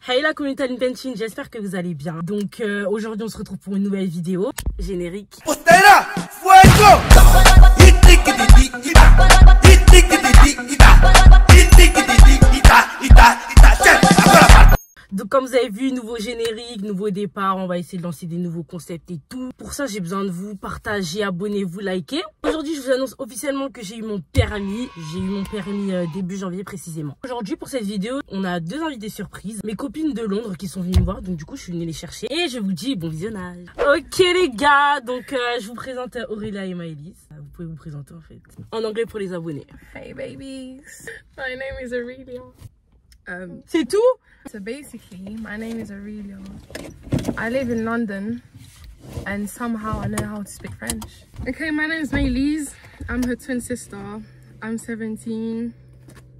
Hey la communauté Intention, j'espère que vous allez bien. Donc aujourd'hui on se retrouve pour une nouvelle vidéo. Générique. Donc comme vous avez vu, nouveau générique, nouveau départ, on va essayer de lancer des nouveaux concepts et tout. Pour ça j'ai besoin de vous, partagez, abonnez-vous, likez. Aujourd'hui je vous annonce officiellement que j'ai eu mon permis. J'ai eu mon permis début janvier précisément. Aujourd'hui pour cette vidéo, on a deux invités surprises. Mes copines de Londres qui sont venues me voir, donc du coup je suis venue les chercher. Et je vous dis bon visionnage. Ok les gars, donc je vous présente Aurélia et Maëlys. Vous pouvez vous présenter en fait. En anglais pour les abonnés. Hey babies, my name is Aurelia. C'est tout? So basically, my name is Aurelia. I live in London and somehow I know how to speak French. Okay, my name is Maëlys. I'm her twin sister. I'm 17.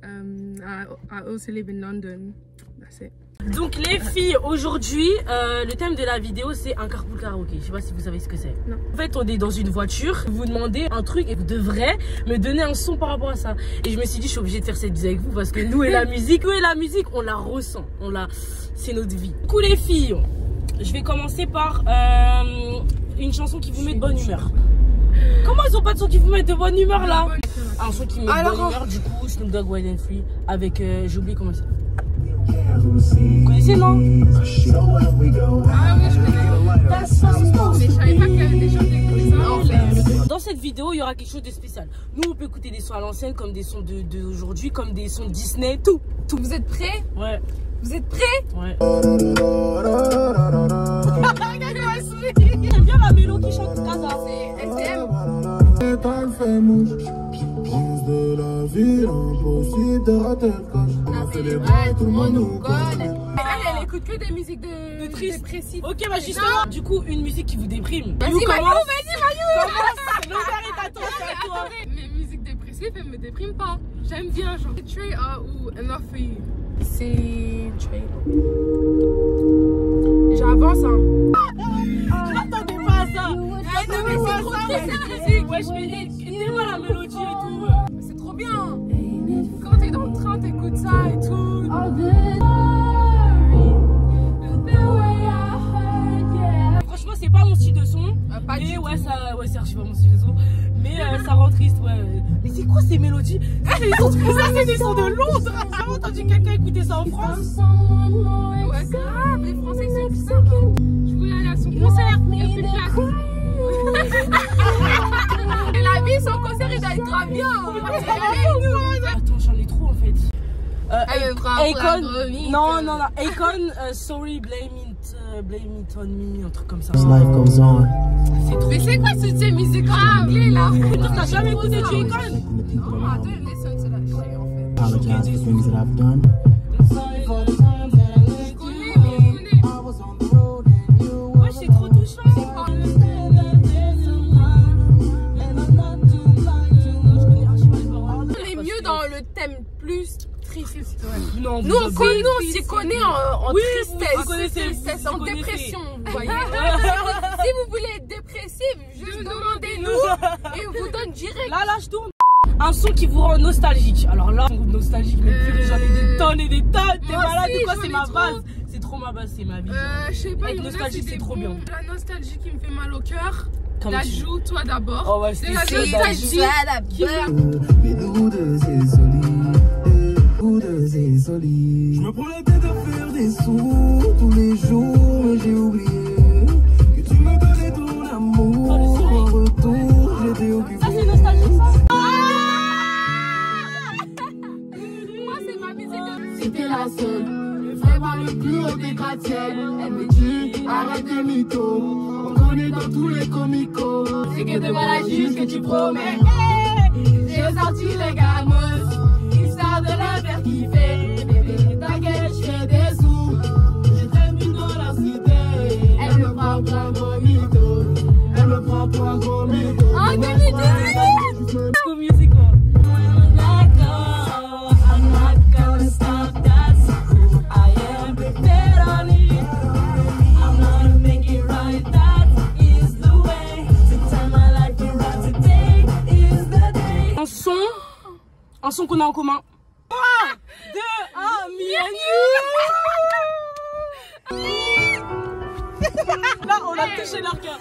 I also live in London. That's it. Donc les filles, aujourd'hui, le thème de la vidéo c'est un carpool karaoké. Je sais pas si vous savez ce que c'est. Non. En fait, on est dans une voiture, vous demandez un truc et vous devrez me donner un son par rapport à ça. Et je me suis dit, je suis obligée de faire cette vidéo avec vous parce que nous et la musique, on la ressent. C'est notre vie. Du coup les filles, je vais commencer par une chanson qui vous met de bonne humeur. Comment ils ont pas de son qui vous met de bonne humeur là? Un son qui me met de bonne humeur, du coup Snoop Dogg Wild and Free avec, j'ai oublié comment c'est. Vous connaissez, non? Ah oui, je connais. Mais je savais pas qu'il y avait des gens qui écoutaient ça. Dans cette vidéo, il y aura quelque chose de spécial. Nous, on peut écouter des sons à l'ancienne, comme des sons d'aujourd'hui, comme des sons Disney, tout. Vous êtes prêts? Ouais. Vous êtes prêts? Ouais. J'aime bien la mélodie qui chante Casa. C'est SDM. De la ville, impossible de rater le coche. On fait les bails, tout le monde nous connaît. Elle écoute que des musiques de dépressives. Ok, bah justement, du coup, une musique qui vous déprime. Vas-y, Mayou. L'honneur est à toi, c'est à toi. Mes musiques dépressives, elles me dépriment pas. J'aime bien, genre Trey ou Enough for You. C'est Trey. J'avance, hein. Je m'attendais pas à ça. Non, mais c'est trop triste cette musique. Ouais, je me dis, écoutez-moi la mélodie et tout. C'est trop bien. Quand t'es dans le train, t'écoutes ça et tout. Franchement, c'est pas mon style de son. Pas mais du ouais, ça, ouais, c'est archi pas mon style de son. Mais ça rend triste, ouais. Mais c'est quoi ces mélodies? Ça, c'est des sons de Londres. J'ai jamais entendu quelqu'un écouter ça en France. Ouais, grave, les Français sont plus ça. Je voulais aller à son concert, il n'y a plus de place. Et la vie, son concert, il doit être grave bien. Attends, j'en ai trop en fait. Akon. Non. Akon, sorry, blame it on me, un truc comme ça. Life goes on. C'est trop. Mais c'est quoi ces musiques en anglais là? T'as jamais écouté du Akon? Non, attends, listen to that shit en fait. Apologize for things that I've done. Ouais, c'est trop touchant. On est mieux dans le thème plus triste. Non, Nous, on s'y connaît en oui, tristesse, en dépression, vous voyez. Si vous voulez être dépressive, juste demandez-nous et on vous donne direct. Là, je tourne. Un son qui vous rend nostalgique. Alors là, nostalgique, mais plus j'en ai des tonnes et des tonnes. T'es malade ou quoi? C'est ma base. C'est trop ma base, c'est ma vie. Je sais pas, être nostalgique, c'est trop bien. La nostalgie qui me fait mal au cœur. Comme La tu... joue, toi d'abord. Oh ouais, c'est la nostalgie. Mais nous deux, c'est solide. Nous deux, c'est solide. Je me prends la tête à faire des sous tous les jours, mais j'ai oublié que tu me donnais ton amour. En retour, j'étais occupé. Ça, c'est nostalgique, ça. Moi, c'est ma musique de... C'était la seule, vraiment le plus haut des gratte-ciel. Elle me dit, arrête de mytho. On connaît dans tous les comicos. C'est que de voilà juste que tu promets. J'ai sorti les gamos, histoire de la faire kiffer. Bébé, t'inquiète, je fais des sous. Je termine dans la cité. Elle me prend pour un gros mytho. Elle me prend pour un gros mytho. En 2018. Trop musique, quoi. Un son qu'on a en commun. 3, 2, 1, me and you. Là, on a touché leur cœur.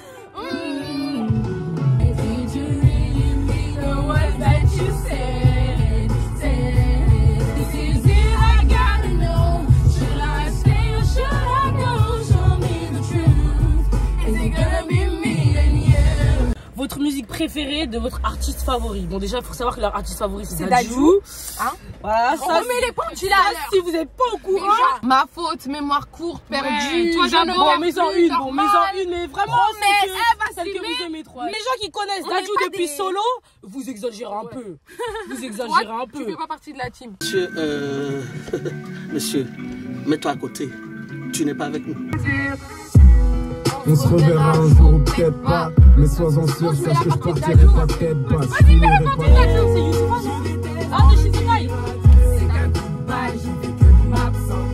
Votre musique préférée de votre artiste favori? Bon, déjà, il faut savoir que leur artiste favori, c'est Dadju. Hein? Voilà, ça. Mais les pendules là. Si vous n'êtes pas au courant. Ma faute, mémoire courte, perdue. Toi, bon, mets-en une, bon, mets-en une, mais vraiment, celle que vous aimez trop. Les gens qui connaissent Dadju depuis solo, vous exagérez un peu. Vous exagérez un peu. Tu fais pas partie de la team. Monsieur, monsieur, mets-toi à côté. Tu n'es pas avec nous. On se reverra un jour ou peut-être pas. Mais sois-en sûr, sache que je partirai pas tête basse. Je finirai pas. C'est Youssoufa, ça? Ah, de Shizukai.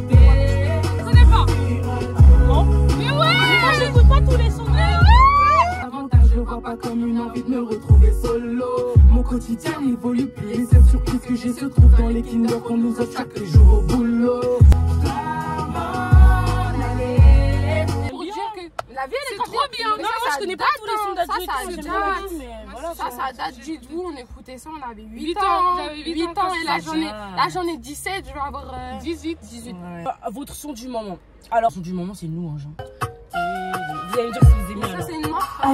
Je connais pas. Non? Mais ouais! Moi, j'écoute pas tous les sons. Avantage, je vois pas comme une envie de me retrouver solo. Mon quotidien n'évolue plus. Les seules surprises que j'ai se trouvent dans les Kinder qu'on nous offre chaque jour au boulot. La vie elle est trop bien. Non, moi je connais pas tous les sons d'Adju. Ça date du tout. On écoutait ça, on avait 8 ans. J'avais 8 ans et là j'en ai 17. Je vais avoir 18. Ouais. Votre son du moment. Alors, son du moment, c'est nous, hein, genre. Vous allez me dire si vous aimez. Ça, c'est une marque.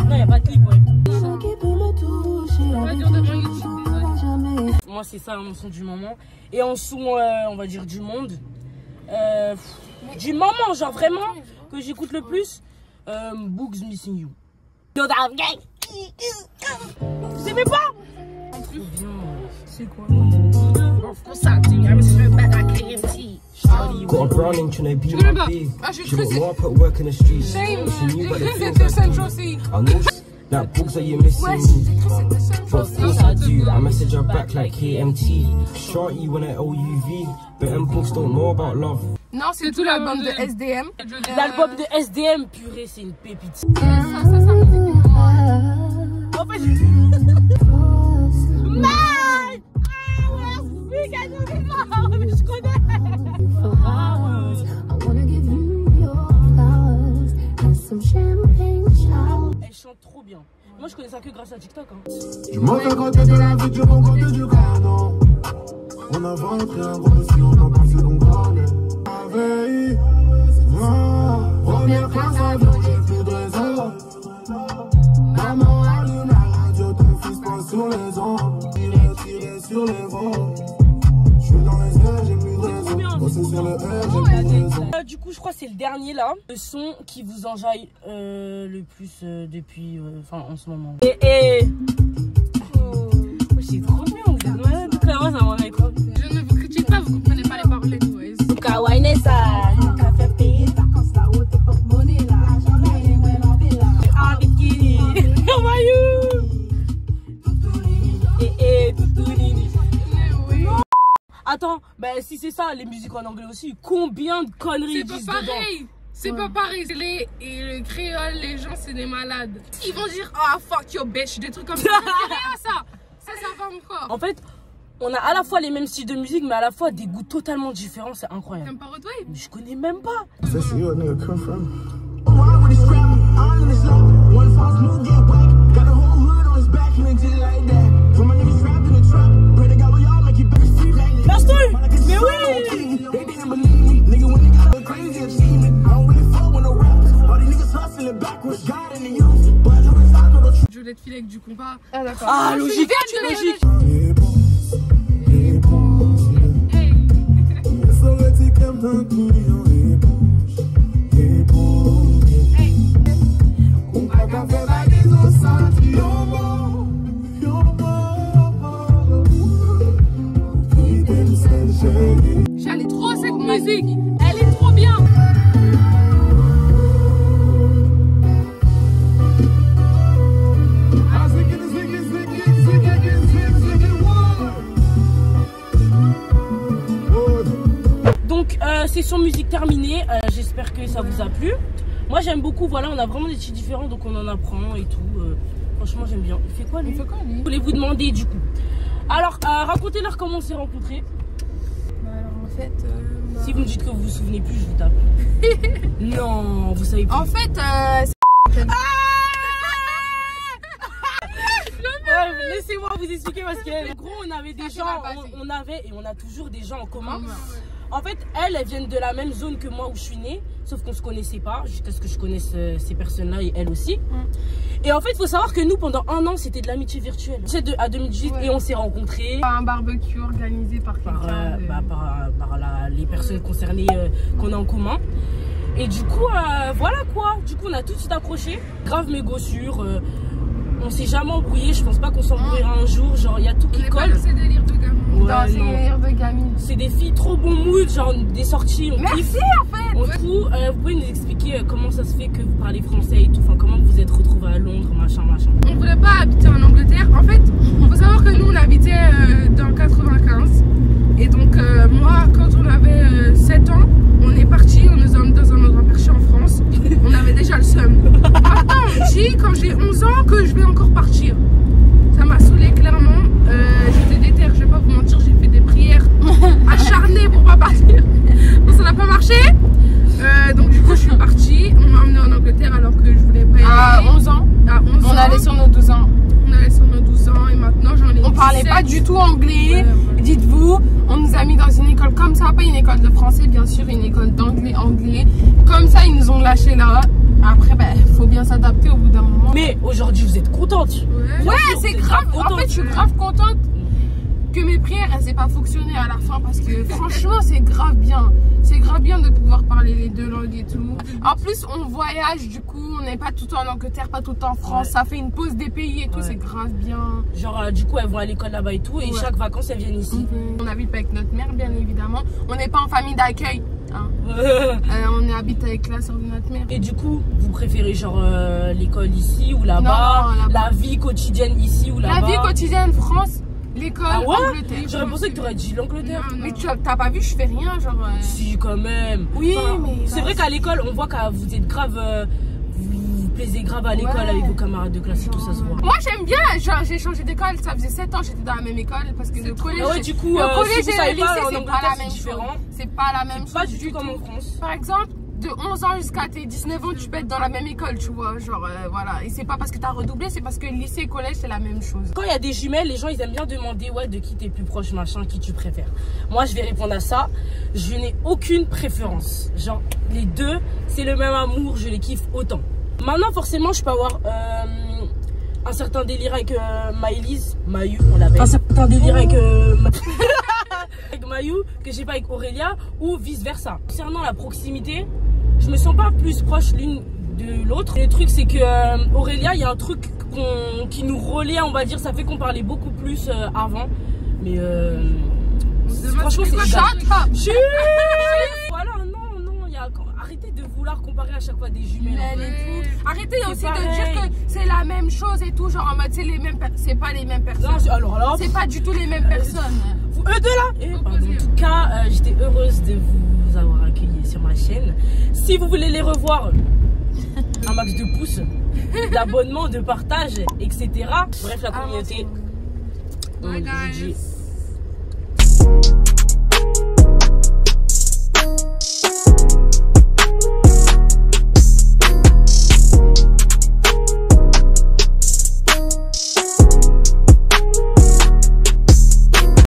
Non, y a pas de clip, ouais. Moi, c'est ça, mon son du moment. Et en son, on va dire, du monde. Du moment, genre vraiment, que j'écoute le plus. Books Missing You. Vous aimez pas? C'est quoi? Got a browning, trying to be my bee. She want more, put work in the streets. She knew by the things I know that books are you missing. But of course I do, I message her back like KMT. Shorty when I OUV, but them books don't know about love. Non, c'est tout l'album de SDM. L'album de SDM, purée, c'est une pépite. En fait, mais je connais. Elle chante trop bien. Moi je connais ça que grâce à TikTok. Hein. Du mauvais côté de la vie, du bon côté du canon. On a vendu un gros si on en pense qu'on connaît. Veille, première classe avion, j'ai plus de raison. Maman allume la radio, ton fils passe sur les ondes. Tiré sur les vents. Je suis dans les airs, j'ai plus de raison. Bossé sur le air, j'ai plus de raison. Du coup, je crois que c'est le dernier là. Le son qui vous enjaille le plus depuis, enfin en ce moment. C'est trop bien, vous êtes malade. Donc là, moi, ça m'en aille trop. Je ne vous critique pas, vous comprenez pas les paroles et tout. Attends, bah si c'est ça, les musiques en anglais aussi, combien de conneries ils disent dedans? C'est pas pareil. Le créole, les gens, c'est des malades. Ils vont dire, ah, fuck your bitch, des trucs comme ça. Ça va encore. En fait, on a à la fois les mêmes styles de musique, mais à la fois des goûts totalement différents, c'est incroyable. T'aimes pas Roadway? Mais je connais même pas. Mais oui! Violette Filek du compas. Ah d'accord. Ah logique, logique. J'allais trop cette musique, elle est trop bien. Donc session musique terminée, j'espère que ça vous a plu. Moi j'aime beaucoup, voilà, on a vraiment des styles différents, donc on en apprend et tout. Franchement, j'aime bien. Il fait quoi, lui? Il fait quoi, lui? Je voulais vous demander, du coup. Alors, racontez-leur comment on s'est rencontrés. Bah, alors, en fait... Si vous me dites que vous vous souvenez plus, je vous tape. Non, vous savez plus. En fait, laissez-moi vous expliquer parce que, en gros, on avait des gens, on avait et on a toujours des gens en commun. En fait, elles viennent de la même zone que moi où je suis née, sauf qu'on se connaissait pas, jusqu'à ce que je connaisse ces personnes-là et elles aussi. Et en fait, il faut savoir que nous, pendant 1 an, c'était de l'amitié virtuelle. C'est à 2018 et on s'est rencontrés. Un barbecue organisé par quelqu'un. Par les personnes concernées qu'on a en commun. Et du coup, voilà quoi. Du coup, on a tout de suite accroché. Grave méga sûr. On s'est jamais embrouillé. Je pense pas qu'on s'embrouillera un jour. Genre, il y a tout qui colle. C'est des délires de gamine. Ouais, c'est des délires de gamine. C'est des filles trop bon mood. Genre, des sorties. On Merci kiffe. en fait. Du coup, vous pouvez nous expliquer comment ça se fait que vous parlez français et tout. Enfin, comment vous êtes retrouvés à Londres, machin. On voulait pas habiter en Angleterre. En fait, faut savoir que nous, on habitait dans le 95. Et donc, moi, quand on avait 7 ans, on est parti. On nous a emmenés dans un endroit perché en France. On avait déjà le seum. Maintenant, on me dit, quand j'ai 11 ans, que je vais encore partir. Ça m'a saoulé clairement. J'étais déterre, je vais pas vous mentir, j'ai fait des prières acharnées pour pas partir. Donc ça n'a pas marché. Donc du coup, je suis partie. On m'a emmenée en Angleterre alors que je voulais pas y aller. À 11 ans. À 11 ans. On allait sur nos 12 ans. On allait sur nos 12 ans et maintenant j'en ai 17. On parlait pas du tout anglais. Dites-vous, on nous a mis dans une école comme ça, pas une école de français bien sûr, une école d'anglais anglais. Comme ça, ils nous ont lâchés là. Après, faut bien s'adapter au bout d'un moment. Mais aujourd'hui, vous êtes contente. Ouais, c'est grave. En fait, je suis grave contente que mes prières, elles n'aient pas fonctionné à la fin parce que franchement, c'est grave bien. C'est grave bien de pouvoir parler les 2 langues et tout. En plus, on voyage, du coup, on n'est pas tout le temps en Angleterre, pas tout le temps en France. Ça fait une pause des pays et tout, c'est grave bien. Genre, du coup, elles vont à l'école là-bas et tout, et chaque vacances, elles viennent ici. On habite pas avec notre mère, bien évidemment. On n'est pas en famille d'accueil. Hein. On habite avec la soeur de notre mère. Et du coup, vous préférez genre l'école ici ou là-bas? La vie quotidienne ici ou là-bas? La vie quotidienne France, l'école Angleterre. J'aurais pensé que tu aurais dit l'Angleterre. Mais t'as pas vu, je fais rien genre. Si, quand même. Oui, mais c'est vrai qu'à l'école, on voit que vous êtes grave. Vous plaisez grave à l'école avec vos camarades de classe et tout, ça se voit. Moi j'aime bien, genre j'ai changé d'école, ça faisait 7 ans j'étais dans la même école parce que le collège, du coup, le collège si et le lycée en c'est pas la même chose. C'est pas la même chose. Pas du tout comme en France. Par exemple, de 11 ans jusqu'à tes 19 ans, tu peux être dans la même école, tu vois, genre voilà. Et c'est pas parce que t'as redoublé, c'est parce que lycée et collège c'est la même chose. Quand il y a des jumelles, les gens ils aiment bien demander de qui t'es plus proche, machin, qui tu préfères. Moi je vais répondre à ça, je n'ai aucune préférence. Genre les deux, c'est le même amour, je les kiffe autant. Maintenant, forcément, je peux avoir un certain délire avec Maëlys, Mayou, on l'appelle. Un certain délire avec Mayou que j'ai pas avec Aurélia ou vice versa. Concernant la proximité, je me sens pas plus proche l'une de l'autre. Le truc, c'est que Aurélia, il y a un truc qui nous relie, on va dire, ça fait qu'on parlait beaucoup plus avant. Mais franchement, c'est voilà, non. Arrêtez de vouloir comparer à chaque fois des jumelles. Arrêtez aussi de dire que c'est la même chose et tout, genre en mode c'est pas les mêmes personnes. Non, alors là, c'est pas du tout les mêmes personnes. Eux deux là. En tout cas, j'étais heureuse de vous avoir accueilli sur ma chaîne. Si vous voulez les revoir, un max de pouces, d'abonnements, de partage, etc. Bref, la communauté. Bye guys.